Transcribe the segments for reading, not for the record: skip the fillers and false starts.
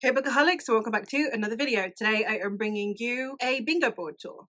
Hey Bookaholics, so welcome back to another video. Today I am bringing you a bingo board tour.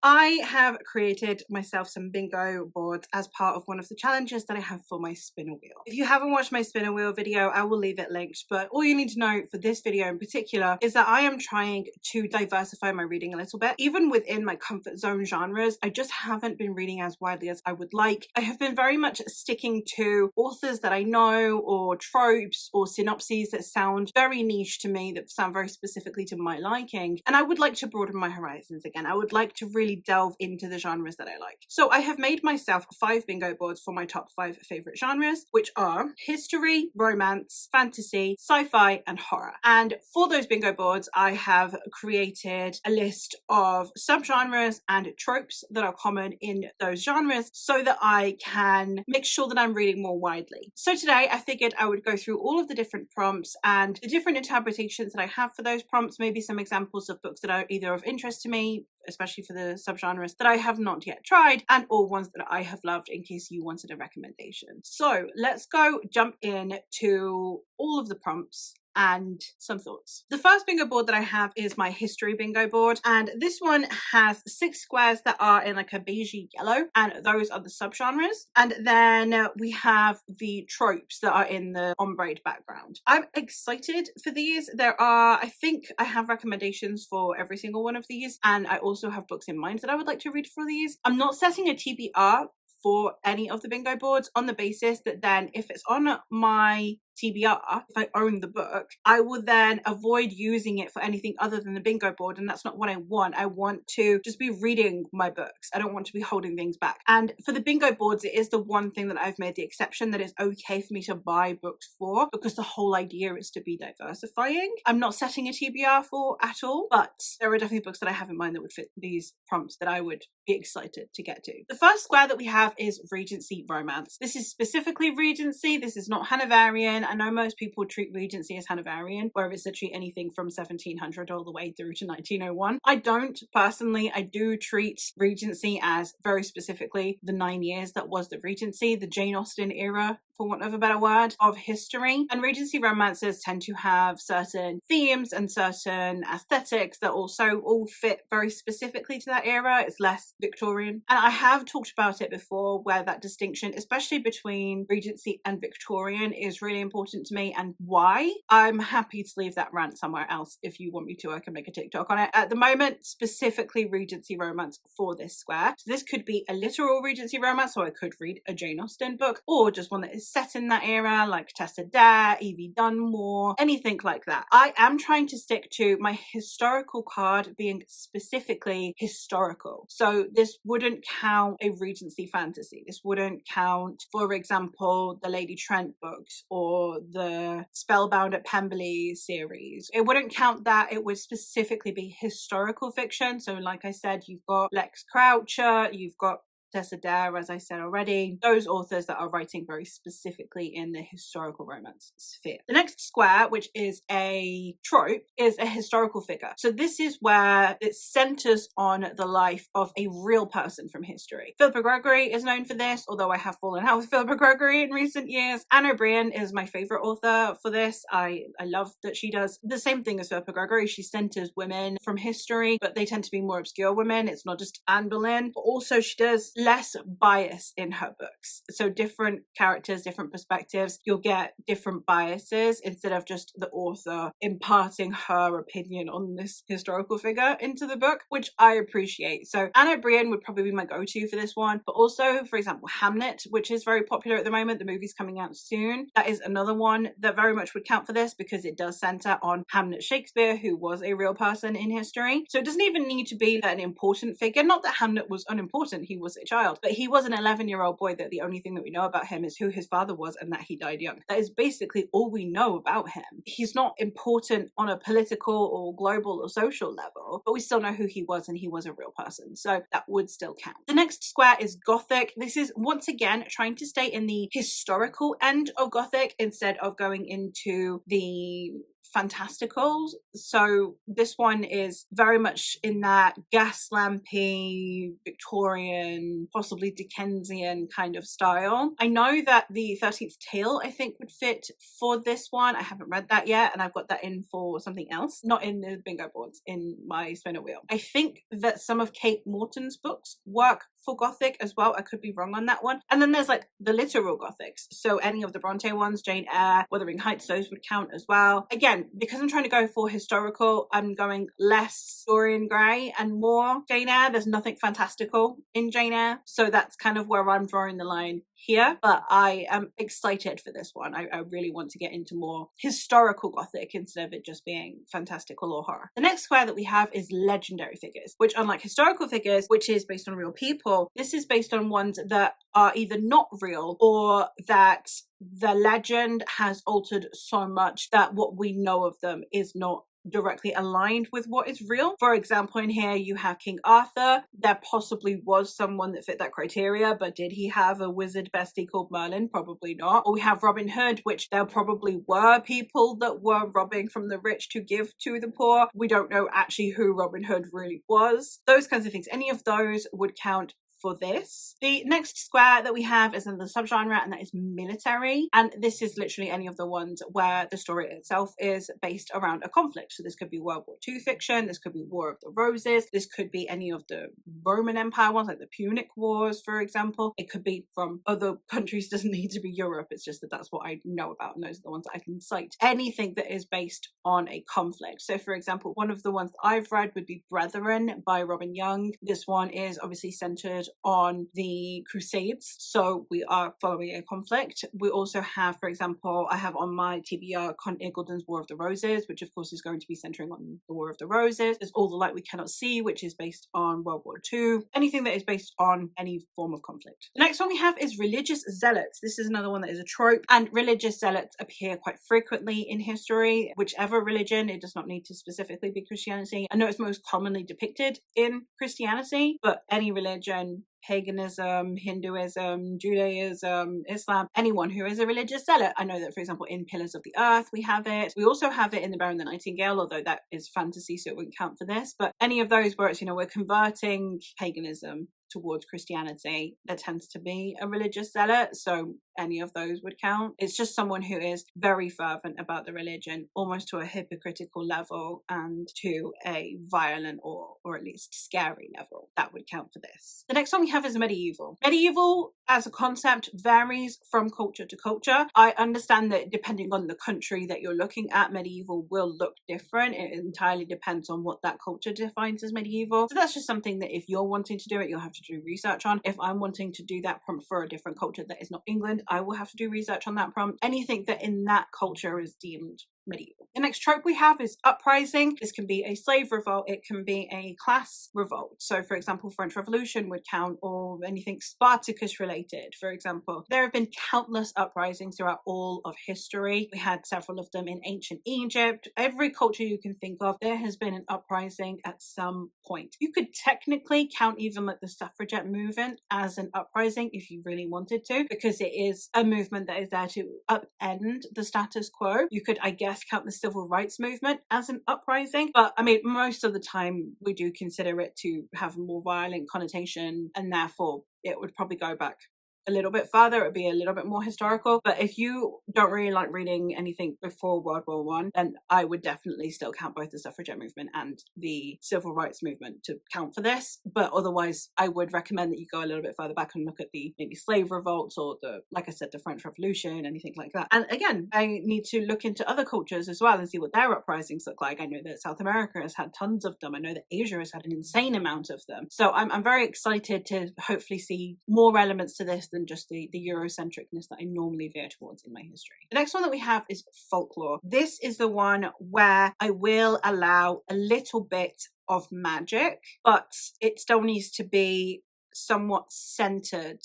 I have created myself some bingo boards as part of one of the challenges that I have for my spinner wheel. If you haven't watched my spinner wheel video, I will leave it linked, but all you need to know for this video in particular is that I am trying to diversify my reading a little bit. Even within my comfort zone genres, I just haven't been reading as widely as I would like. I have been very much sticking to authors that I know, or tropes or synopses that sound very niche to me, that sound very specifically to my liking, and I would like to broaden my horizons again. I would like to really delve into the genres that I like. So I have made myself 5 bingo boards for my top 5 favorite genres, which are history, romance, fantasy, sci-fi, and horror. And for those bingo boards, I have created a list of subgenres and tropes that are common in those genres so that I can make sure that I'm reading more widely. So today I figured I would go through all of the different prompts and the different interpretations that I have for those prompts, maybe some examples of books that are either of interest to me, especially for the subgenres that I have not yet tried, and all ones that I have loved in case you wanted a recommendation. So let's go jump in to all of the prompts and some thoughts. The first bingo board that I have is my history bingo board, and this one has 6 squares that are in like a beigey yellow, and those are the subgenres. And then we have the tropes that are in the ombre background. I'm excited for these. I think I have recommendations for every single one of these, and I also have books in mind that I would like to read for these. I'm not setting a TBR for any of the bingo boards on the basis that then if it's on my TBR, if I own the book, I will then avoid using it for anything other than the bingo board, and that's not what I want. I want to just be reading my books. I don't want to be holding things back. And for the bingo boards, it is the one thing that I've made the exception that it's okay for me to buy books for, because the whole idea is to be diversifying. I'm not setting a TBR for at all, but there are definitely books that I have in mind that would fit these prompts that I would be excited to get to. The first square that we have is Regency romance. This is specifically Regency. This is not Hanoverian. I know most people treat Regency as Hanoverian, where it's literally anything from 1700 all the way through to 1901. I don't personally. I do treat Regency as very specifically the 9 years that was the Regency, the Jane Austen era, for want of a better word, of history. And Regency romances tend to have certain themes and certain aesthetics that also all fit very specifically to that era. It's less Victorian. And I have talked about it before, where that distinction, especially between Regency and Victorian, is really important to me, and why. I'm happy to leave that rant somewhere else. If you want me to, I can make a TikTok on it. At the moment, specifically Regency romance for this square. So this could be a literal Regency romance, so I could read a Jane Austen book, or just one that is set in that era, like Tessa Dare, Evie Dunmore, anything like that. I am trying to stick to my historical card being specifically historical. So this wouldn't count a Regency fantasy. This wouldn't count, for example, the Lady Trent books or the Spellbound at Pemberley series. It wouldn't count that. It would specifically be historical fiction. So like I said, you've got Lex Croucher, you've got Tessa Dare, as I said already, those authors that are writing very specifically in the historical romance sphere. The next square, which is a trope, is a historical figure. So this is where it centers on the life of a real person from history. Philippa Gregory is known for this, although I have fallen out with Philippa Gregory in recent years. Anne O'Brien is my favorite author for this. I love that she does the same thing as Philippa Gregory. She centers women from history, but they tend to be more obscure women. It's not just Anne Boleyn, but also she does less bias in her books. So different characters, different perspectives, you'll get different biases instead of just the author imparting her opinion on this historical figure into the book, which I appreciate. So Anne O'Brien would probably be my go-to for this one, but also, for example, Hamlet, which is very popular at the moment. The movie's coming out soon. That is another one that very much would count for this, because it does center on Hamlet Shakespeare, who was a real person in history. So it doesn't even need to be an important figure. Not that Hamlet was unimportant, he was a child, but he was an 11-year-old boy that the only thing that we know about him is who his father was and that he died young. That is basically all we know about him. He's not important on a political or global or social level, but we still know who he was, and he was a real person. So that would still count. The next square is Gothic. This is once again trying to stay in the historical end of Gothic instead of going into the fantastical. So this one is very much in that gas lampy, Victorian, possibly Dickensian kind of style. I know that the 13th Tale, I think, would fit for this one. I haven't read that yet, and I've got that in for something else, not in the bingo boards, in my spinner wheel. I think that some of Kate Morton's books work for Gothic as well. I could be wrong on that one. And then there's like the literal Gothics. So any of the Bronte ones, Jane Eyre, Wuthering Heights, those would count as well. Again, because I'm trying to go for historical, I'm going less Dorian Gray and more Jane Eyre. There's nothing fantastical in Jane Eyre. So that's kind of where I'm drawing the line here, but I am excited for this one. I really want to get into more historical Gothic instead of it just being fantastical or horror. The next square that we have is legendary figures, which, unlike historical figures, which is based on real people, this is based on ones that are either not real or that the legend has altered so much that what we know of them is not directly aligned with what is real. For example, in here you have King Arthur. There possibly was someone that fit that criteria, but did he have a wizard bestie called Merlin? Probably not. Or we have Robin Hood, which there probably were people that were robbing from the rich to give to the poor. We don't know actually who Robin Hood really was. Those kinds of things. Any of those would count for this. The next square that we have is in the subgenre, and that is military, and this is literally any of the ones where the story itself is based around a conflict. So this could be World War II fiction, this could be War of the Roses, this could be any of the Roman Empire ones like the Punic Wars, for example. It could be from other countries, doesn't need to be Europe, it's just that that's what I know about and those are the ones that I can cite. Anything that is based on a conflict. So for example, one of the ones that I've read would be Brethren by Robin Young. This one is obviously centered on the Crusades, so we are following a conflict. We also have, for example, I have on my TBR Con Eagleton's War of the Roses, which of course is going to be centering on the War of the Roses. There's All the Light We Cannot See, which is based on World War II. Anything that is based on any form of conflict. The next one we have is religious zealots. This is another one that is a trope, and religious zealots appear quite frequently in history. Whichever religion, it does not need to specifically be Christianity. I know it's most commonly depicted in Christianity, but any religion, paganism, Hinduism, Judaism, Islam, anyone who is a religious zealot. I know that, for example, in Pillars of the Earth, we have it. We also have it in The Bear and the Nightingale, although that is fantasy, so it wouldn't count for this. But any of those where it's, you know, we're converting paganism towards Christianity, there tends to be a religious zealot, so any of those would count. It's just someone who is very fervent about the religion, almost to a hypocritical level and to a violent or at least scary level. That would count for this. The next one we have is medieval. Medieval as a concept varies from culture to culture. I understand that depending on the country that you're looking at, medieval will look different. It entirely depends on what that culture defines as medieval. So that's just something that if you're wanting to do it, you'll have to do research on. If I'm wanting to do that prompt for a different culture that is not England, I will have to do research on that prompt. Anything that in that culture is deemed medieval. The next trope we have is uprising. This can be a slave revolt, it can be a class revolt. So for example, French Revolution would count, or anything Spartacus related, for example. There have been countless uprisings throughout all of history. We had several of them in ancient Egypt. Every culture you can think of, there has been an uprising at some point. You could technically count even like the suffragette movement as an uprising if you really wanted to, because it is a movement that is there to upend the status quo. You could, I guess, count the civil rights movement as an uprising, but I mean, most of the time we do consider it to have a more violent connotation, and therefore it would probably go back a little bit further. It would be a little bit more historical. But if you don't really like reading anything before World War One, then I would definitely still count both the suffragette movement and the civil rights movement to count for this. But otherwise, I would recommend that you go a little bit further back and look at the maybe slave revolts or the, like I said, the French Revolution, anything like that. And again, I need to look into other cultures as well and see what their uprisings look like. I know that South America has had tons of them. I know that Asia has had an insane amount of them. So I'm very excited to hopefully see more elements to this than just the Eurocentricness that I normally veer towards in my history. The next one that we have is folklore. This is the one where I will allow a little bit of magic, but it still needs to be somewhat centered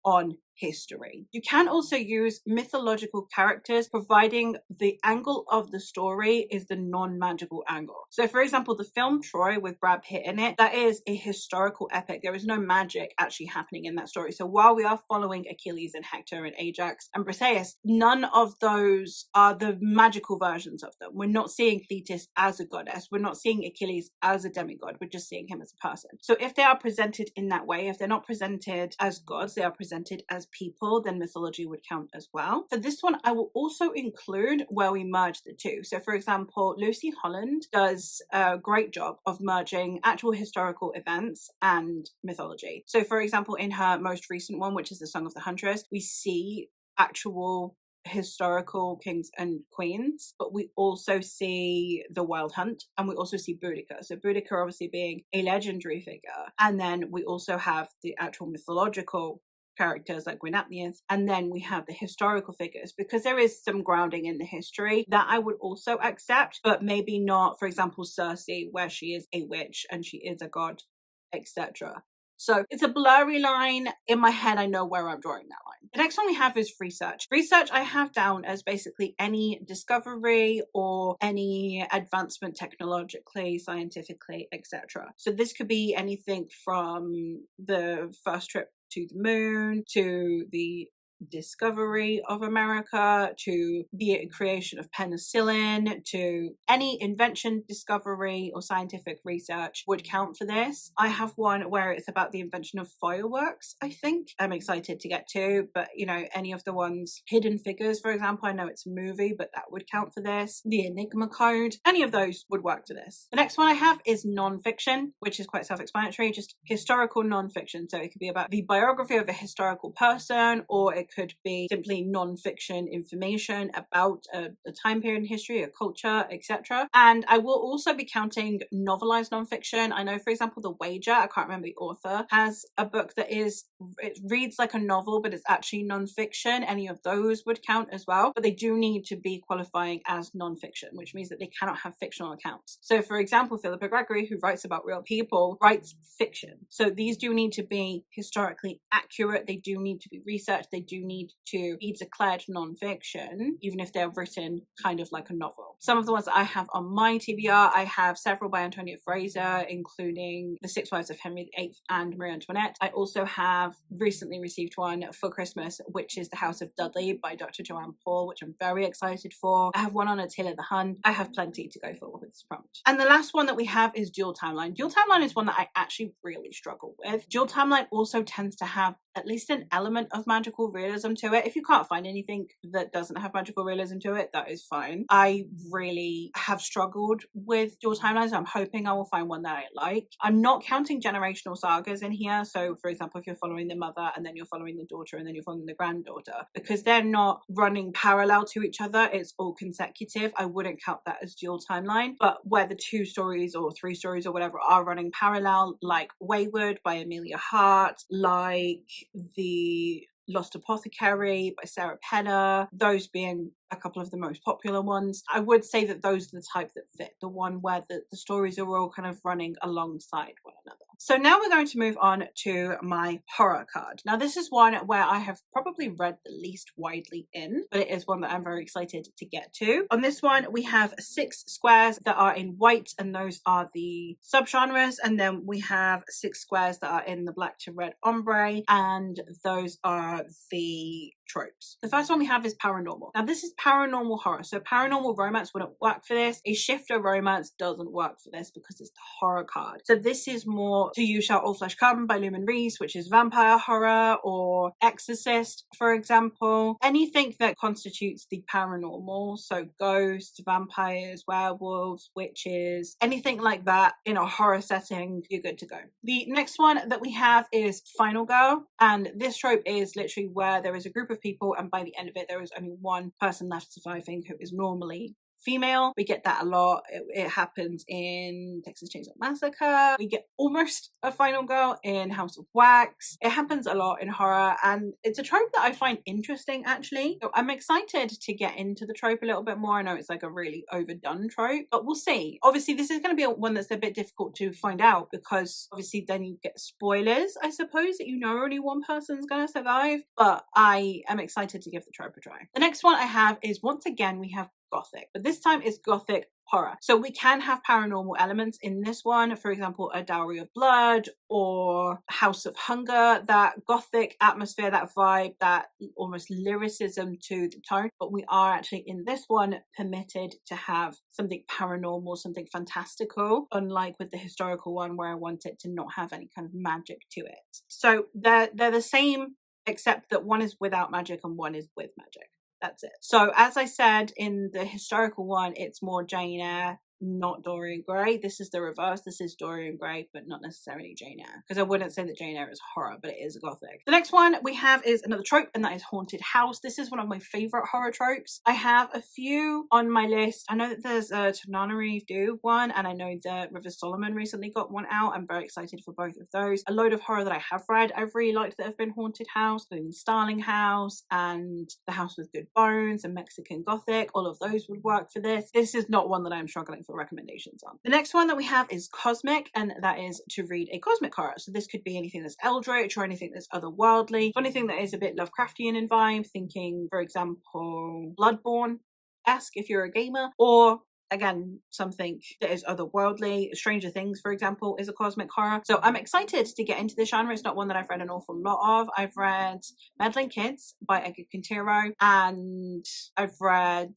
on history. You can also use mythological characters, providing the angle of the story is the non-magical angle. So for example, the film Troy with Brad Pitt in it, that is a historical epic. There is no magic actually happening in that story. So while we are following Achilles and Hector and Ajax and Briseis, none of those are the magical versions of them. We're not seeing Thetis as a goddess. We're not seeing Achilles as a demigod. We're just seeing him as a person. So if they are presented in that way, if they're not presented as gods, they are presented as people, then mythology would count as well. For this one, I will also include where we merge the two. So for example, Lucy Holland does a great job of merging actual historical events and mythology. So for example, in her most recent one, which is the Song of the Huntress, we see actual historical kings and queens, but we also see the Wild Hunt and we also see Boudica. So Boudica obviously being a legendary figure, and then we also have the actual mythological characters like Gwynetheus, and then we have the historical figures, because there is some grounding in the history that I would also accept, but maybe not, for example, Circe, where she is a witch and she is a god, etc. So it's a blurry line. In my head, I know where I'm drawing that line. The next one we have is research. Research I have down as basically any discovery or any advancement technologically, scientifically, etc. So this could be anything from the first trip to the moon, to the discovery of America, to the creation of penicillin, to any invention, discovery, or scientific research would count for this. I have one where it's about the invention of fireworks, I think. I'm excited to get to, but you know, any of the ones, Hidden Figures, for example, I know it's a movie, but that would count for this. The Enigma Code, any of those would work for this. The next one I have is non-fiction, which is quite self-explanatory, just historical non-fiction. So it could be about the biography of a historical person, or it could be simply non-fiction information about a time period in history, a culture, etc. And I will also be counting novelized non-fiction. I know, for example, The Wager, I can't remember the author, has a book that it reads like a novel, but it's actually non-fiction. Any of those would count as well, but they do need to be qualifying as non-fiction, which means that they cannot have fictional accounts. So for example, Philippa Gregory, who writes about real people, writes fiction. So these do need to be historically accurate. They do need to be researched. They do need to be declared non-fiction, even if they're written kind of like a novel. Some of the ones that I have on my TBR, I have several by Antonia Fraser, including The Six Wives of Henry VIII and Marie Antoinette. I also have recently received one for Christmas, which is The House of Dudley by Dr. Joanne Paul, which I'm very excited for. I have one on Attila the Hun. I have plenty to go for with this prompt. And the last one that we have is Dual Timeline. Dual Timeline is one that I actually really struggle with. Dual Timeline also tends to have at least an element of magical realism to it. If you can't find anything that doesn't have magical realism to it, that is fine. I really have struggled with dual timelines. I'm hoping I will find one that I like. I'm not counting generational sagas in here. So for example, if you're following the mother and then you're following the daughter and then you're following the granddaughter, because they're not running parallel to each other, it's all consecutive. I wouldn't count that as dual timeline. But where the 2 stories or 3 stories or whatever are running parallel, like Wayward by Amelia Hart, like The Lost Apothecary by Sarah Penner, those being a couple of the most popular ones. I would say that those are the type that fit, the one where the stories are all kind of running alongside one another. So now we're going to move on to my horror card. Now this is one where I have probably read the least widely in, but it is one that I'm very excited to get to. On this one, we have 6 squares that are in white, and those are the subgenres, and then we have 6 squares that are in the black to red ombre, and those are the tropes. The first one we have is paranormal. Now this is paranormal horror, so paranormal romance wouldn't work for this. A shifter romance doesn't work for this because it's the horror card. So this is more To You Shall All Flesh Come by Lumen Reese, which is vampire horror, or Exorcist, for example. Anything that constitutes the paranormal, so ghosts, vampires, werewolves, witches, anything like that in a horror setting, you're good to go. The next one that we have is Final Girl, and this trope is literally where there is a group of people and by the end of it there is only one person left surviving, who is normally female. We get that a lot. It happens in Texas Chainsaw Massacre. We get almost a final girl in House of Wax. It happens a lot in horror, and it's a trope that I find interesting, actually. So I'm excited to get into the trope a little bit more. I know it's like a really overdone trope, but we'll see. Obviously, this is going to be one that's a bit difficult to find out, because obviously then you get spoilers, I suppose, that you know only one person's going to survive, but I am excited to give the trope a try. The next one I have is, once again, we have Gothic, but this time it's Gothic horror. So we can have paranormal elements in this one, for example, a Dowry of Blood or House of Hunger, that Gothic atmosphere, that vibe, that almost lyricism to the tone. But we are actually in this one permitted to have something paranormal, something fantastical, unlike with the historical one where I want it to not have any kind of magic to it. So they're the same, except that one is without magic and one is with magic. That's it. So as I said, in the historical one, it's more Jane Eyre, not Dorian Gray. This is the reverse. This is Dorian Gray, but not necessarily Jane Eyre, because I wouldn't say that Jane Eyre is horror, but it is Gothic. The next one we have is another trope, and that is haunted house. This is one of my favorite horror tropes. I have a few on my list. I know that there's a Tananarive Do one, and I know that River Solomon recently got one out. I'm very excited for both of those. A load of horror that I have read, I've really liked that have been haunted house, including Starling House and The House with Good Bones and Mexican Gothic. All of those would work for this. This is not one that I'm struggling for recommendations on. The next one that we have is cosmic, and that is to read a cosmic horror. So this could be anything that's eldritch or anything that's otherworldly, or anything that is a bit Lovecraftian in vibe, thinking, for example, Bloodborne-esque if you're a gamer, or again, something that is otherworldly. Stranger Things, for example, is a cosmic horror. So I'm excited to get into this genre. It's not one that I've read an awful lot of. I've read Meddling Kids by Edgar Quintero, and I've read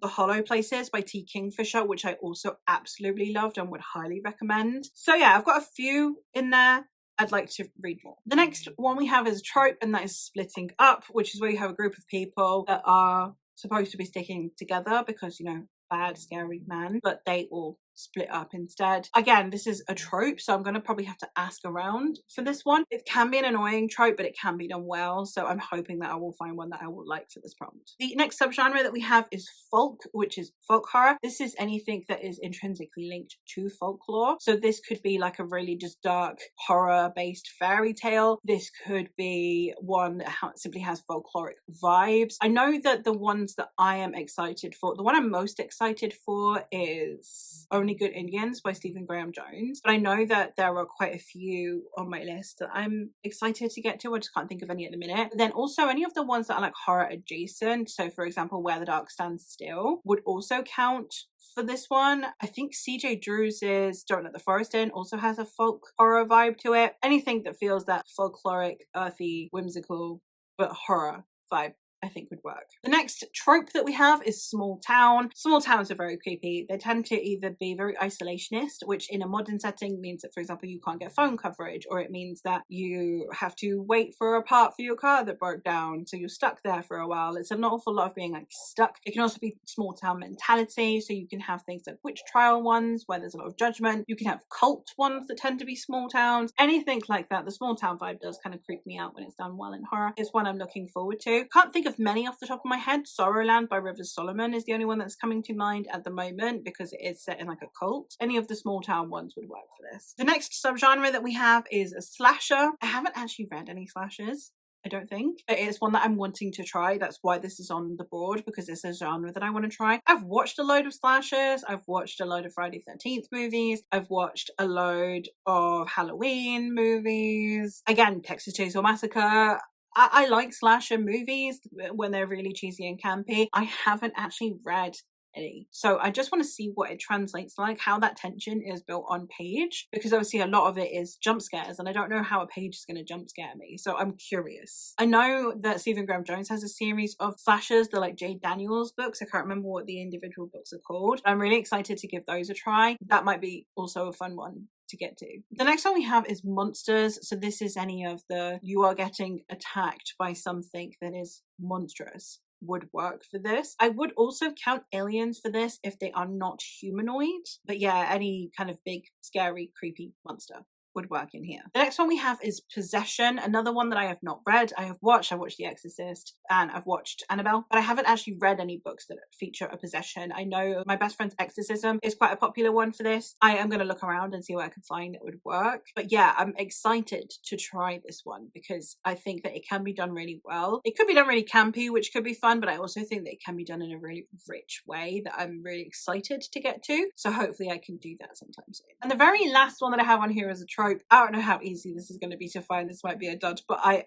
The Hollow Places by T. Kingfisher, which I also absolutely loved and would highly recommend. So yeah, I've got a few in there I'd like to read more. The next one we have is a trope, and that is splitting up, which is where you have a group of people that are supposed to be sticking together because, you know, bad, scary man, but they all split up instead. Again, this is a trope, so I'm going to probably have to ask around for this one. It can be an annoying trope, but it can be done well, so I'm hoping that I will find one that I will like for this prompt. The next subgenre that we have is folk, which is folk horror. This is anything that is intrinsically linked to folklore. So this could be like a really just dark horror-based fairy tale. This could be one that simply has folkloric vibes. I know that the ones that I am excited for, the one I'm most excited for is Only Good Indians by Stephen Graham Jones, but I know that there are quite a few on my list that I'm excited to get to. I just can't think of any at the minute. But then also any of the ones that are like horror adjacent, so for example Where the Dark Stands Still would also count for this one. I think CJ Drew's Don't Let the Forest In also has a folk horror vibe to it. Anything that feels that folkloric, earthy, whimsical, but horror vibe I think would work. The next trope that we have is small town. Small towns are very creepy. They tend to either be very isolationist, which in a modern setting means that, for example, you can't get phone coverage, or it means that you have to wait for a part for your car that broke down, so you're stuck there for a while. It's an awful lot of being like stuck. It can also be small town mentality, so you can have things like witch trial ones where there's a lot of judgment. You can have cult ones that tend to be small towns. Anything like that. The small town vibe does kind of creep me out when it's done well in horror. It's one I'm looking forward to. Can't think of many off the top of my head. Sorrowland by Rivers Solomon is the only one that's coming to mind at the moment because it is set in like a cult. Any of the small town ones would work for this. The next subgenre that we have is a slasher. I haven't actually read any slashers, I don't think. It is one that I'm wanting to try. That's why this is on the board, because it's a genre that I want to try. I've watched a load of slashers. I've watched a load of Friday the 13th movies. I've watched a load of Halloween movies. Again, Texas Chainsaw Massacre. I like slasher movies when they're really cheesy and campy. I haven't actually read any, so I just want to see what it translates like, how that tension is built on page, because obviously a lot of it is jump scares and I don't know how a page is going to jump scare me, so I'm curious. I know that Stephen Graham Jones has a series of slashers, they're like Jade Daniels books. I can't remember what the individual books are called. I'm really excited to give those a try. That might be also a fun one to get to. The next one we have is monsters. So this is any of the you are getting attacked by something that is monstrous would work for this. I would also count aliens for this if they are not humanoid, but yeah, any kind of big scary creepy monster would work in here. The next one we have is Possession, another one that I have not read. I watched The Exorcist and I've watched Annabelle, but I haven't actually read any books that feature a possession. I know My Best Friend's Exorcism is quite a popular one for this. I am going to look around and see what I can find that would work. But yeah, I'm excited to try this one because I think that it can be done really well. It could be done really campy, which could be fun, but I also think that it can be done in a really rich way that I'm really excited to get to. So hopefully I can do that sometime soon. And the very last one that I have on here is a trope. I don't know how easy this is going to be to find. This might be a dud, but I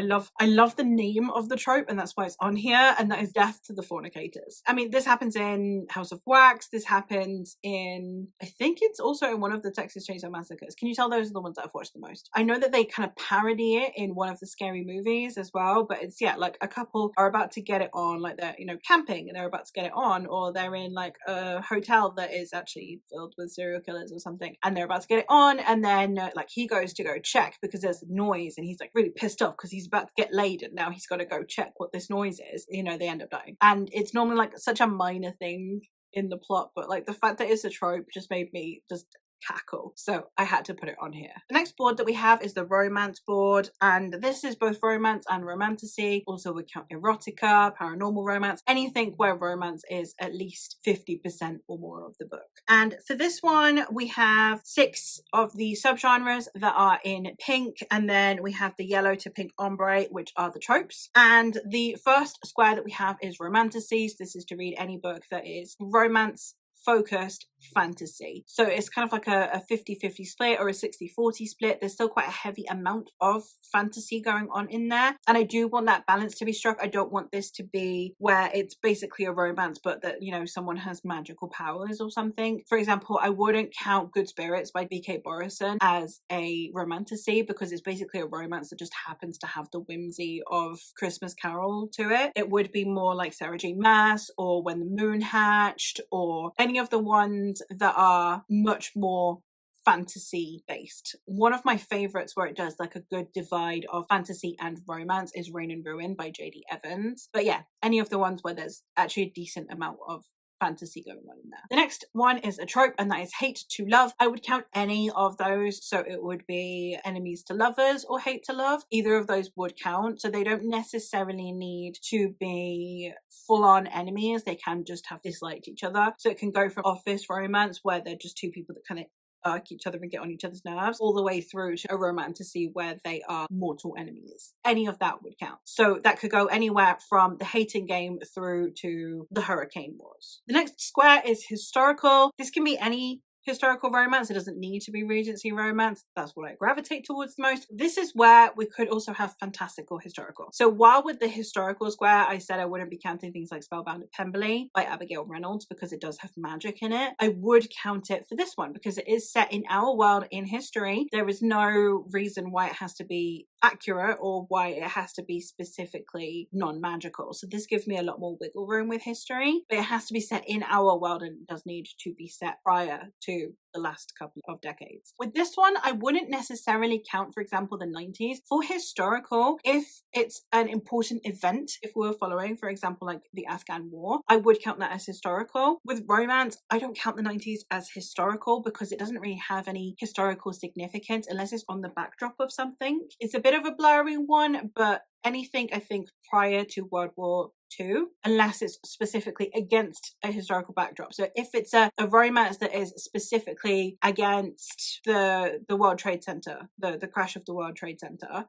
love the name of the trope, and that's why it's on here, and that is Death to the Fornicators. I mean, this happens in House of Wax. This happens in, I think it's also in one of the Texas Chainsaw Massacres. Can you tell those are the ones that I've watched the most? I know that they kind of parody it in one of the Scary Movies as well, but it's, yeah, like a couple are about to get it on, like they're, you know, camping and they're about to get it on, or they're in like a hotel that is actually filled with serial killers or something, and they're about to get it on, and then like he goes to go check because there's noise, and he's like really pissed off because he's about to get laid and now he's got to go check what this noise is. You know, they end up dying, and it's normally like such a minor thing in the plot, but like the fact that it's a trope just made me just cackle, so I had to put it on here. The next board that we have is the romance board, and this is both romance and romantasy. Also we count erotica, paranormal romance, anything where romance is at least 50% or more of the book. And for this one we have 6 of the subgenres that are in pink, and then we have the yellow to pink ombre, which are the tropes. And the first square that we have is romantasies. This is to read any book that is romance focused fantasy. So it's kind of like a 50-50 split or a 60-40 split. There's still quite a heavy amount of fantasy going on in there, and I do want that balance to be struck. I don't want this to be where it's basically a romance but that, you know, someone has magical powers or something. For example, I wouldn't count Good Spirits by B.K. Borison as a romantasy because it's basically a romance that just happens to have the whimsy of Christmas Carol to it. It would be more like Sarah J Maas or When the Moon Hatched, or any of the ones that are much more fantasy based. One of my favorites where it does like a good divide of fantasy and romance is Rain and Ruin by J.D. Evans. But yeah, any of the ones where there's actually a decent amount of fantasy going on in there. The next one is a trope, and that is hate to love. I would count any of those, so it would be enemies to lovers or hate to love. Either of those would count, so they don't necessarily need to be full-on enemies. They can just have disliked each other. So it can go from office romance where they're just two people that kind of irk each other and get on each other's nerves, all the way through to a romantasy where they are mortal enemies. Any of that would count. So that could go anywhere from the hating game through to the Hurricane Wars. The next square is historical. This can be any historical romance. It doesn't need to be Regency romance. That's what I gravitate towards the most. This is where we could also have fantastical historical. So while with the historical square I said I wouldn't be counting things like Spellbound at Pemberley by Abigail Reynolds because it does have magic in it, I would count it for this one because it is set in our world in history. There is no reason why it has to be accurate or why it has to be specifically non-magical. So this gives me a lot more wiggle room with history, but it has to be set in our world and it does need to be set prior to the last couple of decades. With this one, I wouldn't necessarily count, for example, the 90s. For historical, if it's an important event, if we were following, for example, like the Afghan War, I would count that as historical. With romance, I don't count the 90s as historical because it doesn't really have any historical significance unless it's on the backdrop of something. It's a bit of a blurry one, but anything I think prior to World War II, unless it's specifically against a historical backdrop. So if it's a romance that is specifically against the World Trade Center, the crash of the World Trade Center,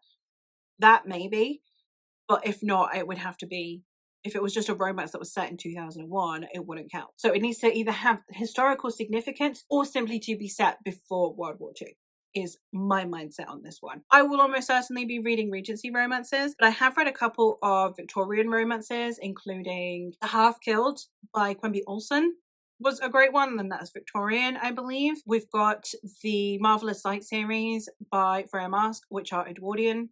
that maybe. But if not, it would have to be, if it was just a romance that was set in 2001, it wouldn't count. So it needs to either have historical significance or simply to be set before World War II. Is my mindset on this one. I will almost certainly be reading Regency romances, but I have read a couple of Victorian romances, including The Half Killed by Quimby Olsen was a great one, and that's Victorian, I believe. We've got the Marvelous Light series by Freya Marske, which are Edwardian.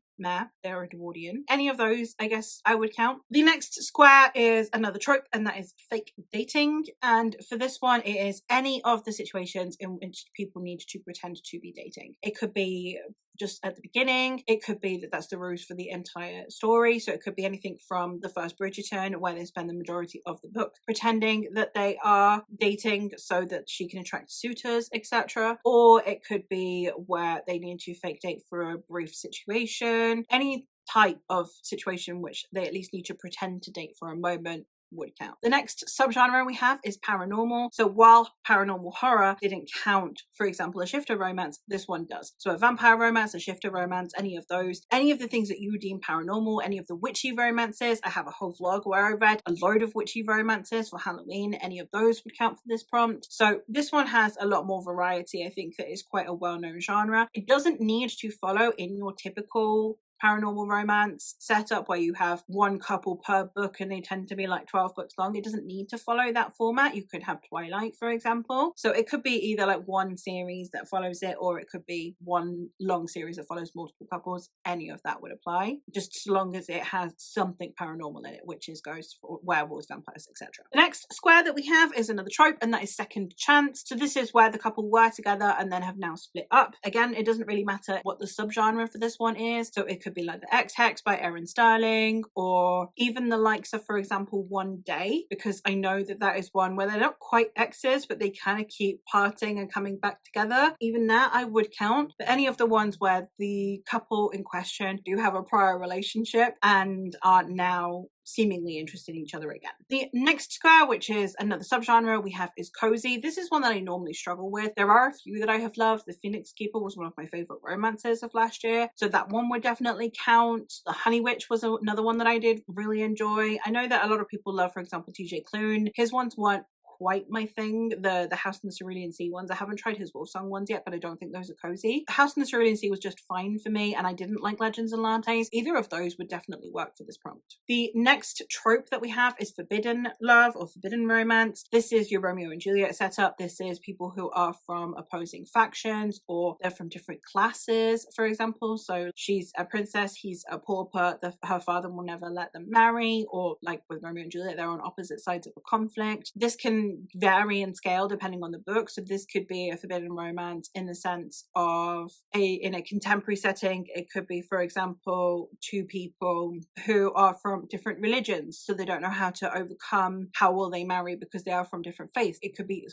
They're Edwardian. Any of those, I guess, I would count. The next square is another trope, and that is fake dating. And for this one, it is any of the situations in which people need to pretend to be dating. It could be just at the beginning. It could be that that's the ruse for the entire story. So it could be anything from the first Bridgerton, where they spend the majority of the book pretending that they are dating so that she can attract suitors, etc. Or it could be where they need to fake date for a brief situation. Any type of situation which they at least need to pretend to date for a moment would count. The next subgenre we have is paranormal. So while paranormal horror didn't count, for example, a shifter romance, this one does. So a vampire romance, a shifter romance, any of those, any of the things that you deem paranormal, any of the witchy romances. I have a whole vlog where I read a load of witchy romances for Halloween. Any of those would count for this prompt. So this one has a lot more variety. I think that is quite a well-known genre. It doesn't need to follow in your typical paranormal romance setup where you have one couple per book and they tend to be like 12 books long. It doesn't need to follow that format. You could have Twilight, for example. So it could be either like one series that follows it, or it could be one long series that follows multiple couples. Any of that would apply, just as long as it has something paranormal in it, witches, ghosts, werewolves, vampires, etc. The next square that we have is another trope, and that is second chance. So this is where the couple were together and then have now split up. Again, it doesn't really matter what the subgenre for this one is. So it could be like the X-Hex by Erin Sterling, or even the likes of, for example, One Day, because I know that that is one where they're not quite exes, but they kind of keep parting and coming back together. Even that I would count. But any of the ones where the couple in question do have a prior relationship and are now seemingly interested in each other again. The next square, which is another subgenre we have, is cozy. This is one that I normally struggle with. There are a few that I have loved. The Phoenix Keeper was one of my favorite romances of last year, so that one would definitely count. The Honey Witch was another one that I did really enjoy. I know that a lot of people love, for example, TJ Klune. His ones weren't quite my thing. The House in the Cerulean Sea ones, I haven't tried his Wolfsong ones yet, but I don't think those are cozy. The House in the Cerulean Sea was just fine for me, and I didn't like Legends and Lattes. Either of those would definitely work for this prompt. The next trope that we have is forbidden love or forbidden romance. This is your Romeo and Juliet setup. This is people who are from opposing factions, or they're from different classes, for example. So she's a princess, he's a pauper, her father will never let them marry, or like with Romeo and Juliet, they're on opposite sides of a conflict. This can vary in scale depending on the book. So this could be a forbidden romance in the sense of in a contemporary setting. It could be, for example, two people who are from different religions, so they don't know how to overcome how will they marry because they are from different faiths. It could be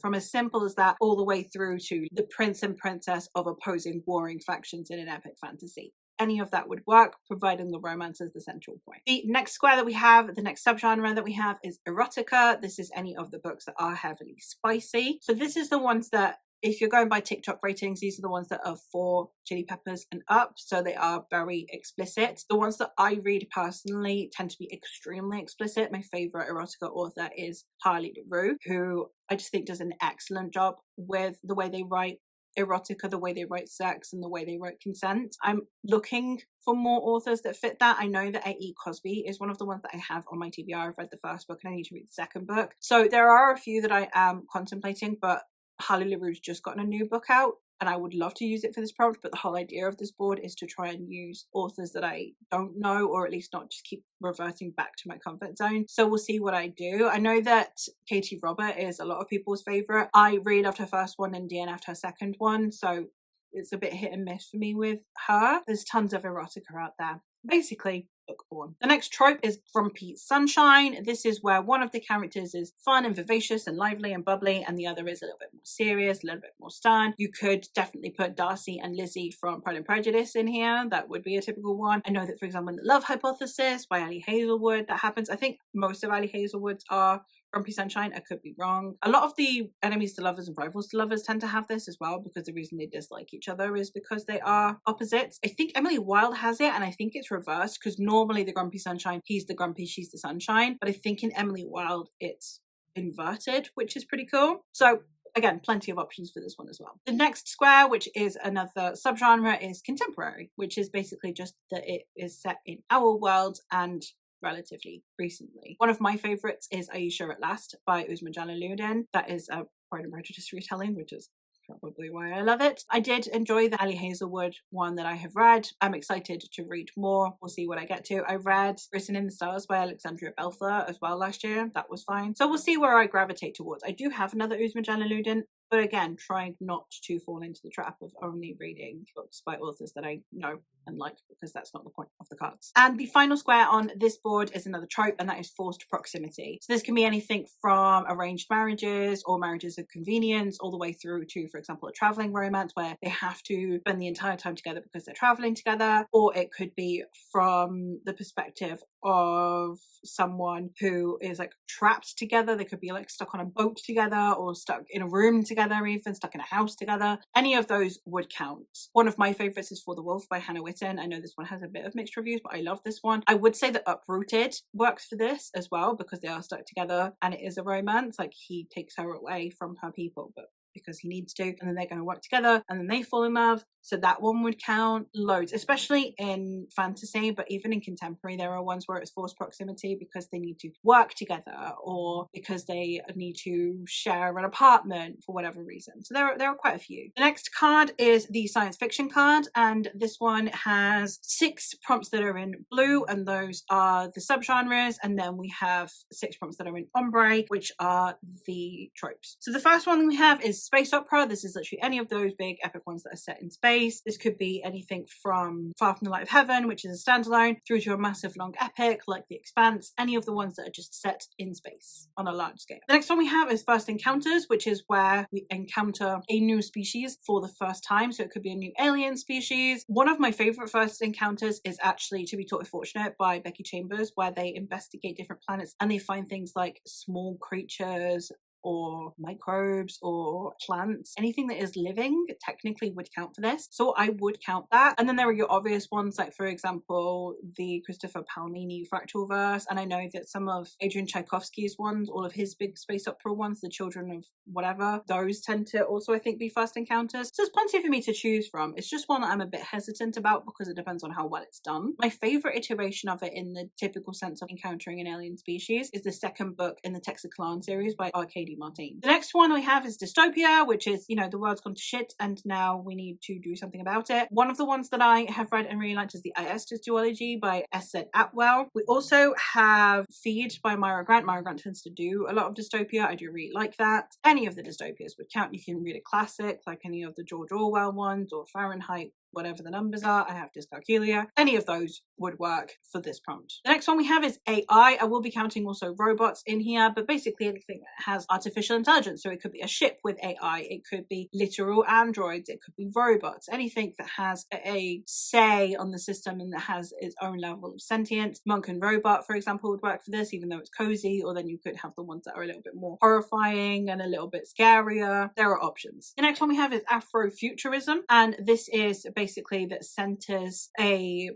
from as simple as that all the way through to the prince and princess of opposing warring factions in an epic fantasy. Any of that would work, providing the romance is the central point. The next square that we have, the next subgenre that we have, is erotica. This is any of the books that are heavily spicy. So this is the ones that, if you're going by TikTok ratings, these are the ones that are 4 chili peppers and up, so they are very explicit. The ones that I read personally tend to be extremely explicit. My favorite erotica author is Harley LaRue, who I just think does an excellent job with the way they write erotica, the way they write sex, and the way they write consent. I'm looking for more authors that fit that. I know that A.E. Cosby is one of the ones that I have on my TBR. I've read the first book and I need to read the second book. So there are a few that I am contemplating, but Harley LaRue's just gotten a new book out and I would love to use it for this prompt, but the whole idea of this board is to try and use authors that I don't know, or at least not just keep reverting back to my comfort zone. So we'll see what I do. I know that Katie Robert is a lot of people's favorite. I really loved her first one and DNF'd her second one, so it's a bit hit and miss for me with her. There's tons of erotica out there. Basically, bookborn. The next trope is grumpy sunshine. This is where one of the characters is fun and vivacious and lively and bubbly, and the other is a little bit more serious, a little bit more stern. You could definitely put Darcy and Lizzie from Pride and Prejudice in here. That would be a typical one. I know that, for example, in The Love Hypothesis by Ali Hazelwood, that happens. I think most of Ali Hazelwood's are Grumpy Sunshine. I could be wrong. A lot of the enemies to lovers and rivals to lovers tend to have this as well, because the reason they dislike each other is because they are opposites. I think Emily Wilde has it, and I think it's reversed, because normally the Grumpy Sunshine, he's the grumpy, she's the sunshine. But I think in Emily Wilde, it's inverted, which is pretty cool. So again, plenty of options for this one as well. The next square, which is another subgenre, is contemporary, which is basically just that it is set in our world and relatively recently. One of my favorites is Aisha at Last by Uzma Jalaluddin. That is a Pride and Prejudice retelling, which is probably why I love it. I did enjoy the Ali Hazelwood one that I have read. I'm excited to read more. We'll see what I get to. I read Written in the Stars by Alexandria Belfer as well last year. That was fine. So we'll see where I gravitate towards. I do have another Uzma Jalaluddin But again, trying not to fall into the trap of only reading books by authors that I know and like, because that's not the point of the cards. And the final square on this board is another trope, and that is forced proximity. So this can be anything from arranged marriages or marriages of convenience, all the way through to, for example, a traveling romance where they have to spend the entire time together because they're traveling together. Or it could be from the perspective of someone who is like trapped together. They could be like stuck on a boat together, or stuck in a room together, even stuck in a house together. Any of those would count. One of my favorites is For the Wolf by Hannah Witten. I know this one has a bit of mixed reviews, but I love this one. I would say that Uprooted works for this as well, because they are stuck together and it is a romance. Like, he takes her away from her people, but because he needs to, and then they're going to work together, and then they fall in love. So that one would count. Loads, especially in fantasy, but even in contemporary, there are ones where it's forced proximity because they need to work together, or because they need to share an apartment for whatever reason. So there are quite a few. The next card is the science fiction card, and this one has 6 prompts that are in blue, and those are the subgenres, and then we have 6 prompts that are in ombre, which are the tropes. So the first one we have is space opera. This is literally any of those big epic ones that are set in space. This could be anything from Far From the Light of Heaven, which is a standalone, through to a massive long epic like The Expanse, any of the ones that are just set in space on a large scale. The next one we have is First Encounters, which is where we encounter a new species for the first time. So it could be a new alien species. One of my favorite first encounters is actually To Be Totally Fortunate by Becky Chambers, where they investigate different planets and they find things like small creatures or microbes or plants. Anything that is living technically would count for this, so I would count that. And then there are your obvious ones, like for example the Christopher Palmini fractal verse, and I know that some of Adrian Tchaikovsky's ones, all of his big space opera ones, The Children of whatever, those tend to also I think be first encounters. So there's plenty for me to choose from. It's just one that I'm a bit hesitant about because it depends on how well it's done. My favorite iteration of it in the typical sense of encountering an alien species is the second book in the Texiclan series by Arcady Martin. The next one we have is Dystopia, which is, you know, the world's gone to shit and now we need to do something about it. One of the ones that I have read and really liked is the Aestus duology by S.Z. Atwell. We also have Feed by Myra Grant. Myra Grant tends to do a lot of dystopia. I do really like that. Any of the dystopias would count. You can read a classic like any of the George Orwell ones, or Fahrenheit, whatever the numbers are. I have dyscalculia. Any of those would work for this prompt. The next one we have is AI. I will be counting also robots in here, but basically anything that has artificial intelligence. So it could be a ship with AI, it could be literal androids, it could be robots, anything that has a say on the system and that has its own level of sentience. Monk and Robot, for example, would work for this, even though it's cozy, or then you could have the ones that are a little bit more horrifying and a little bit scarier. There are options. The next one we have is Afrofuturism, and this is basically that centers a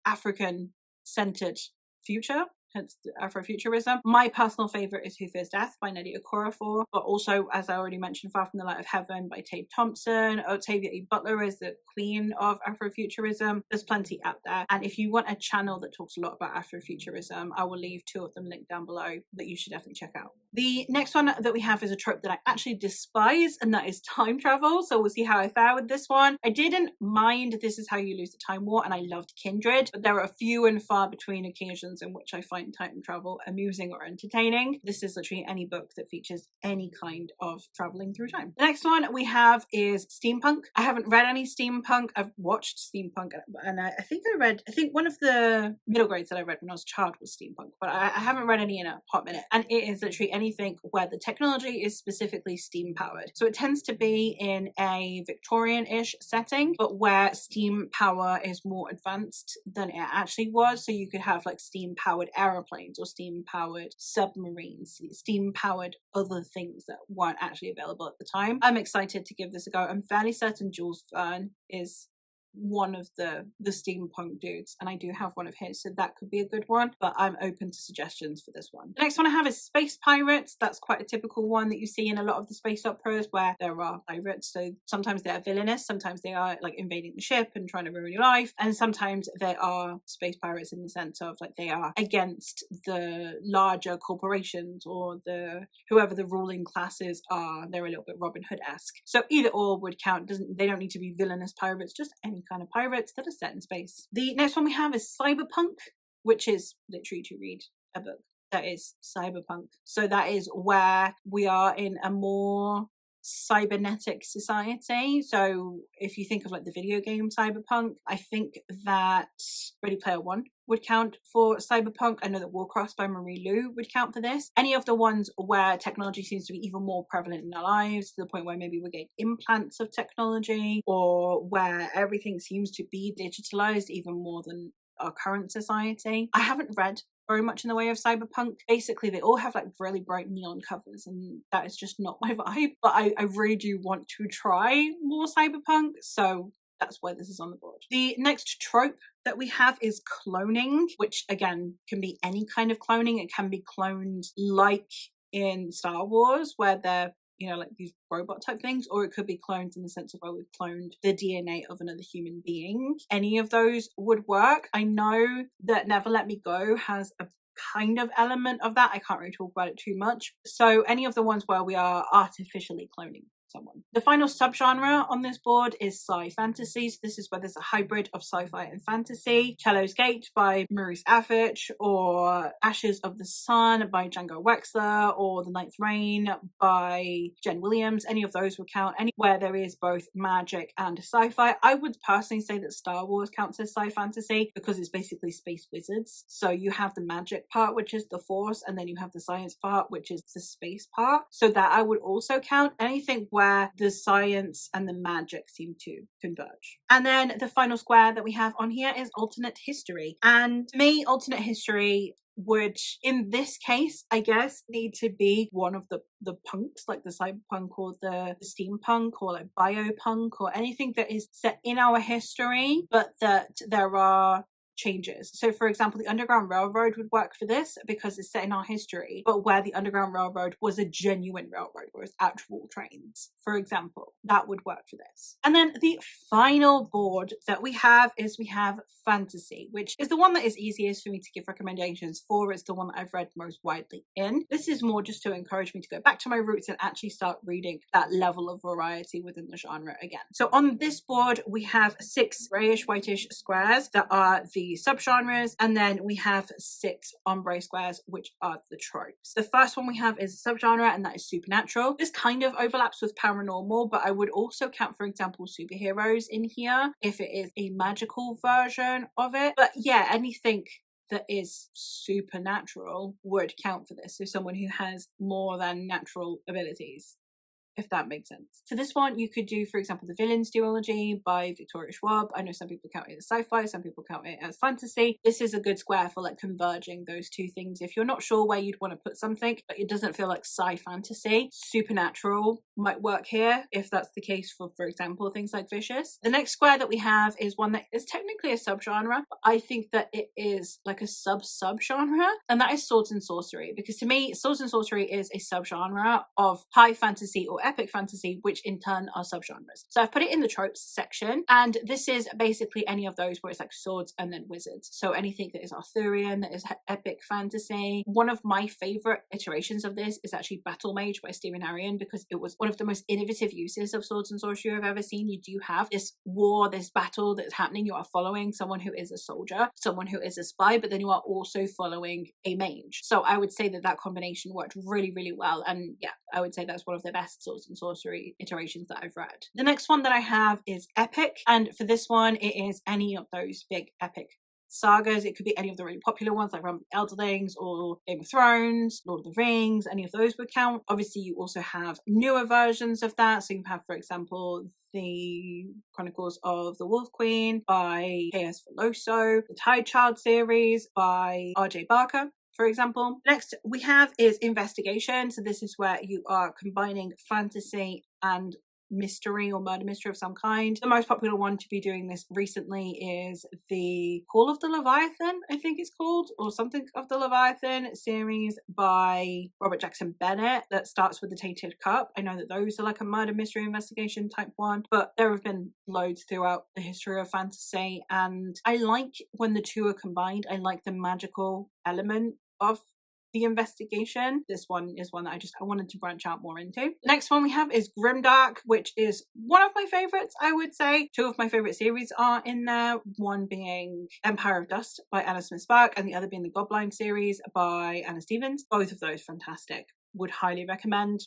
African-centered future, hence the Afrofuturism. My personal favourite is Who Fears Death by Nnedi Okorafor, but also, as I already mentioned, Far From the Light of Heaven by Tabe Thompson. Octavia E. Butler is the queen of Afrofuturism. There's plenty out there, and if you want a channel that talks a lot about Afrofuturism, I will leave 2 of them linked down below that you should definitely check out. The next one that we have is a trope that I actually despise, and that is time travel. So we'll see how I fare with this one. I didn't mind This Is How You Lose the Time War, and I loved Kindred, but there are a few and far between occasions in which I find time travel amusing or entertaining. This is literally any book that features any kind of traveling through time. The next one we have is steampunk. I haven't read any steampunk. I've watched steampunk, and I think one of the middle grades that I read when I was a child was steampunk, but I haven't read any in a hot minute. And it is literally anything where the technology is specifically steam powered. So it tends to be in a Victorian-ish setting, but where steam power is more advanced than it actually was. So you could have like steam powered aeroplanes or steam powered submarines, steam powered other things that weren't actually available at the time. I'm excited to give this a go. I'm fairly certain Jules Verne is one of the steampunk dudes, and I do have one of his, so that could be a good one, but I'm open to suggestions for this one. The next one I have is space pirates. That's quite a typical one that you see in a lot of the space operas where there are pirates. So sometimes they are villainous, sometimes they are like invading the ship and trying to ruin your life, and sometimes they are space pirates in the sense of like they are against the larger corporations or the whoever the ruling classes are. They're a little bit Robin Hood-esque. So either or would count. They don't need to be villainous pirates, just any kind of pirates that are set in space. The next one we have is cyberpunk, which is literally to read a book that is cyberpunk. So that is where we are in a more cybernetic society. So if you think of like the video game cyberpunk, I think that Ready Player One would count for cyberpunk. I know that Warcraft by Marie Lu would count for this. Any of the ones where technology seems to be even more prevalent in our lives, to the point where maybe we're getting implants of technology, or where everything seems to be digitalized even more than our current society. I haven't read very much in the way of cyberpunk. Basically, they all have like really bright neon covers, and that is just not my vibe. But I really do want to try more cyberpunk, so that's why this is on the board. The next trope that we have is cloning, which again can be any kind of cloning. It can be cloned like in Star Wars, where they're, you know, like these robot type things, or it could be clones in the sense of where we've cloned the DNA of another human being. Any of those would work. I know that Never Let Me Go has a kind of element of that. I can't really talk about it too much. So any of the ones where we are artificially cloning someone. The final subgenre on this board is sci-fantasy. So this is where there's a hybrid of sci-fi and fantasy. Chello's Gate by Maurice Avich, or Ashes of the Sun by Django Wexler, or The Ninth Reign by Jen Williams. Any of those would count. Anywhere there is both magic and sci-fi. I would personally say that Star Wars counts as sci-fantasy because it's basically space wizards. So you have the magic part, which is the Force, and then you have the science part, which is the space part. So that I would also count. Anything where the science and the magic seem to converge. And then the final square that we have on here is alternate history. And to me, alternate history would, in this case, I guess, need to be one of the punks, like the cyberpunk or the steampunk or like biopunk, or anything that is set in our history, but that there are changes. So for example, the Underground Railroad would work for this because it's set in our history, but where the Underground Railroad was a genuine railroad, where it's actual trains, for example, that would work for this. And then the final board that we have is we have fantasy, which is the one that is easiest for me to give recommendations for. It's the one that I've read most widely in. This is more just to encourage me to go back to my roots and actually start reading that level of variety within the genre again. So on this board, we have 6 grayish whitish squares that are the subgenres, and then we have 6 ombre squares, which are the tropes. The first one we have is a subgenre, and that is supernatural. This kind of overlaps with paranormal, but I would also count, for example, superheroes in here if it is a magical version of it. But yeah, anything that is supernatural would count for this. So someone who has more than natural abilities, if that makes sense. For this one, you could do, for example, The Villains Duology by Victoria Schwab. I know some people count it as sci-fi, some people count it as fantasy. This is a good square for like converging those two things. If you're not sure where you'd want to put something, but it doesn't feel like sci-fantasy, supernatural might work here, if that's the case for example, things like Vicious. The next square that we have is one that is technically a subgenre, but I think that it is like a sub-subgenre, and that is swords and sorcery, because to me, swords and sorcery is a subgenre of high fantasy or epic fantasy, which in turn are subgenres. So I've put it in the tropes section, and this is basically any of those where it's like swords and then wizards. So anything that is Arthurian, that is epic fantasy. One of my favorite iterations of this is actually Battle Mage by Stephen Arion, because it was one of the most innovative uses of swords and sorcery I've ever seen. You do have this war, this battle that's happening. You are following someone who is a soldier, someone who is a spy, but then you are also following a mage. So I would say that that combination worked really, really well. And yeah, I would say that's one of the best swords and sorcery iterations that I've read. The next one that I have is epic, and for this one, it is any of those big epic sagas. It could be any of the really popular ones like Realm of the Elderlings or Game of Thrones, Lord of the Rings. Any of those would count. Obviously, you also have newer versions of that. So you have, for example, the Chronicles of the Wolf Queen by K.S. Veloso, the Tide Child series by R.J. Barker, for example. Next we have is investigation. So this is where you are combining fantasy and mystery or murder mystery of some kind. The most popular one to be doing this recently is the Call of the Leviathan, I think it's called, or something of the Leviathan series by Robert Jackson Bennett, that starts with the Tainted Cup. I know that those are like a murder mystery investigation type one, but there have been loads throughout the history of fantasy, and I like when the two are combined. I like the magical element of the investigation. This one is one that I wanted to branch out more into. The next one we have is Grimdark, which is one of my favorites, I would say. 2 of my favorite series are in there, one being Empire of Dust by Anna Smith Spark, and the other being the Godblind series by Anna Stevens. Both of those fantastic. Would highly recommend.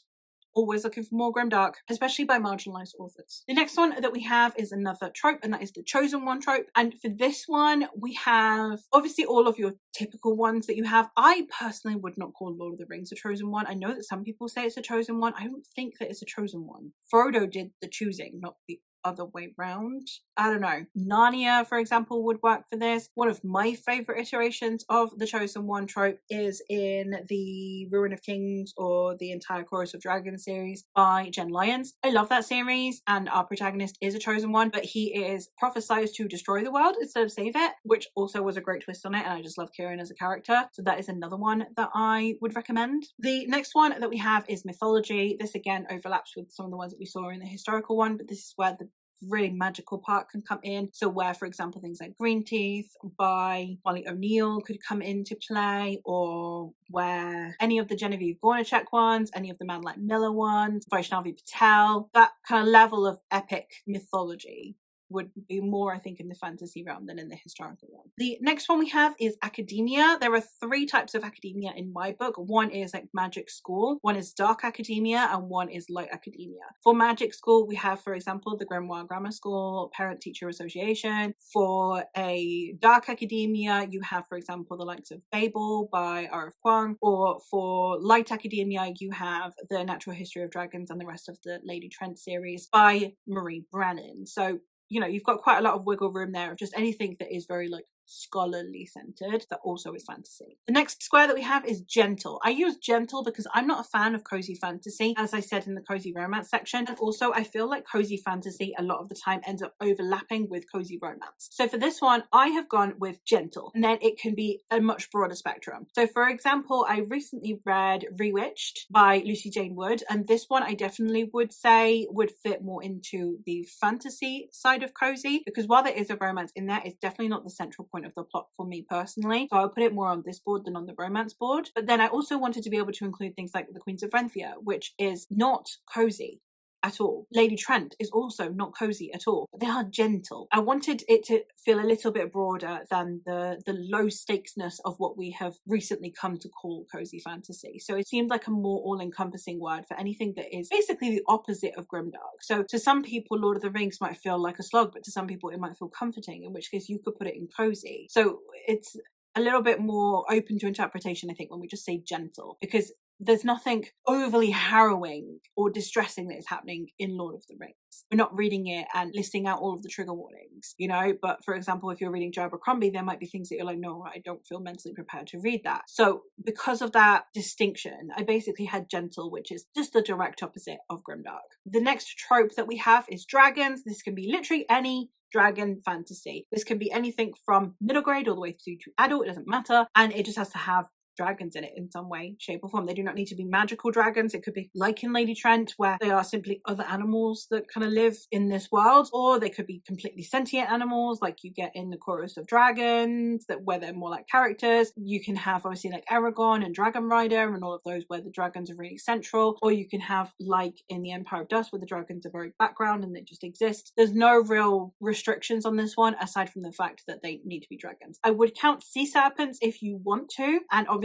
always looking for more grimdark, especially by marginalized authors. The next one that we have is another trope, and that is the chosen one trope. And for this one, we have obviously all of your typical ones that you have. I personally would not call Lord of the Rings a chosen one. I know that some people say it's a chosen one. I don't think that it's a chosen one. Frodo did the choosing, not the other way round. I don't know. Narnia, for example, would work for this. One of my favorite iterations of the chosen one trope is in the Ruin of Kings or the entire Chorus of Dragons series by Jen Lyons. I love that series, and our protagonist is a chosen one, but he is prophesized to destroy the world instead of save it, which also was a great twist on it, and I just love Kieran as a character. So that is another one that I would recommend. The next one that we have is mythology. This again overlaps with some of the ones that we saw in the historical one, but this is where the really magical part can come in. So where, for example, things like Green Teeth by Molly O'Neill could come into play, or where any of the Genevieve Gornichek ones, any of the Man Like Miller ones, Vaishnavi Patel, that kind of level of epic mythology would be more, I think, in the fantasy realm than in the historical realm. The next one we have is academia. There are 3 types of academia in my book. One is like magic school, one is dark academia, and one is light academia. For magic school, we have, for example, the Grimoire Grammar School Parent-Teacher Association. For a dark academia, you have, for example, the likes of Babel by R.F. Kuang, or for light academia, you have the Natural History of Dragons and the rest of the Lady Trent series by Marie Brannan. So you know, you've got quite a lot of wiggle room there of just anything that is very like scholarly centered that also is fantasy. The next square that we have is gentle. I use gentle because I'm not a fan of cozy fantasy, as I said in the cozy romance section, and also I feel like cozy fantasy a lot of the time ends up overlapping with cozy romance. So for this one, I have gone with gentle, and then it can be a much broader spectrum. So for example, I recently read Rewitched by Lucy Jane Wood, and this one I definitely would say would fit more into the fantasy side of cozy, because while there is a romance in there, it's definitely not the central point of the plot for me personally. So I'll put it more on this board than on the romance board. But then I also wanted to be able to include things like the Queens of Renthia, which is not cozy at all. Lady Trent is also not cozy at all, but they are gentle. I wanted it to feel a little bit broader than the low stakesness of what we have recently come to call cozy fantasy. So it seemed like a more all-encompassing word for anything that is basically the opposite of grimdark. So to some people, Lord of the Rings might feel like a slog, but to some people it might feel comforting, in which case you could put it in cozy. So it's a little bit more open to interpretation, I think, when we just say gentle, because there's nothing overly harrowing or distressing that is happening in Lord of the Rings. We're not reading it and listing out all of the trigger warnings, you know, but for example, if you're reading Joe Abercrombie, there might be things that you're like, no, I don't feel mentally prepared to read that. So because of that distinction, I basically had gentle, which is just the direct opposite of grimdark. The next trope that we have is dragons. This can be literally any dragon fantasy. This can be anything from middle grade all the way through to adult, it doesn't matter, and it just has to have dragons in it in some way, shape or form. They do not need to be magical dragons. It could be like in Lady Trent, where they are simply other animals that kind of live in this world, or they could be completely sentient animals like you get in the Chorus of Dragons, that where they're more like characters. You can have obviously like Aragorn and Dragon Rider and all of those where the dragons are really central, or you can have like in the Empire of Dust where the dragons are very background and they just exist. There's no real restrictions on this one aside from the fact that they need to be dragons. I would count sea serpents if you want to, and obviously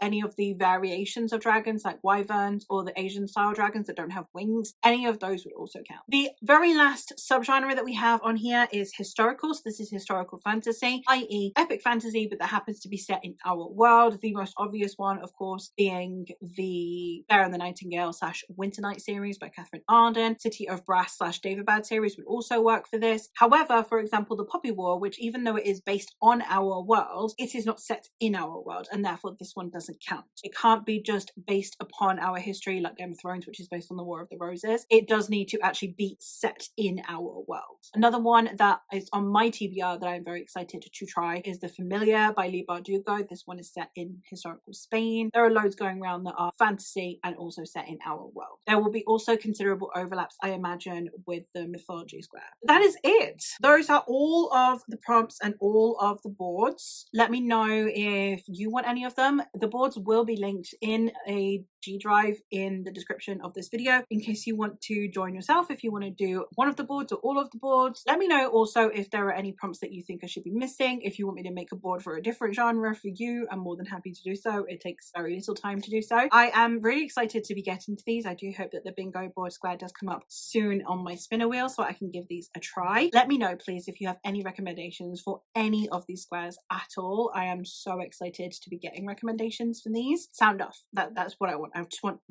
any of the variations of dragons like wyverns or the Asian style dragons that don't have wings, any of those would also count. The very last subgenre that we have on here is historical. So this is historical fantasy, i.e. epic fantasy, but that happens to be set in our world. The most obvious one, of course, being the Bear and the Nightingale / Winter Night series by Catherine Arden. City of Brass / David series would also work for this. However, for example, the Poppy War, which even though it is based on our world, it is not set in our world, and therefore this one doesn't count. It can't be just based upon our history like Game of Thrones, which is based on the War of the Roses. It does need to actually be set in our world. Another one that is on my TBR that I'm very excited to try is The Familiar by Lee Bardugo. This one is set in historical Spain. There are loads going around that are fantasy and also set in our world. There will be also considerable overlaps, I imagine, with the mythology square. That is it. Those are all of the prompts and all of the boards. Let me know if you want any of those them. The boards will be linked in a G drive in the description of this video in case you want to join yourself, if you want to do one of the boards or all of the boards. Let me know also if there are any prompts that you think I should be missing. If you want me to make a board for a different genre for you, I'm more than happy to do so. It takes very little time to do so. I am really excited to be getting to these. I do hope that the bingo board square does come up soon on my spinner wheel so I can give these a try. Let me know please if you have any recommendations for any of these squares at all. I am so excited to be getting recommendations for these. Sound off. That's what I want. I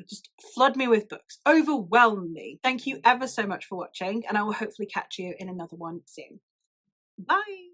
just flood me with books. Overwhelm me. Thank you ever so much for watching, and I will hopefully catch you in another one soon. Bye!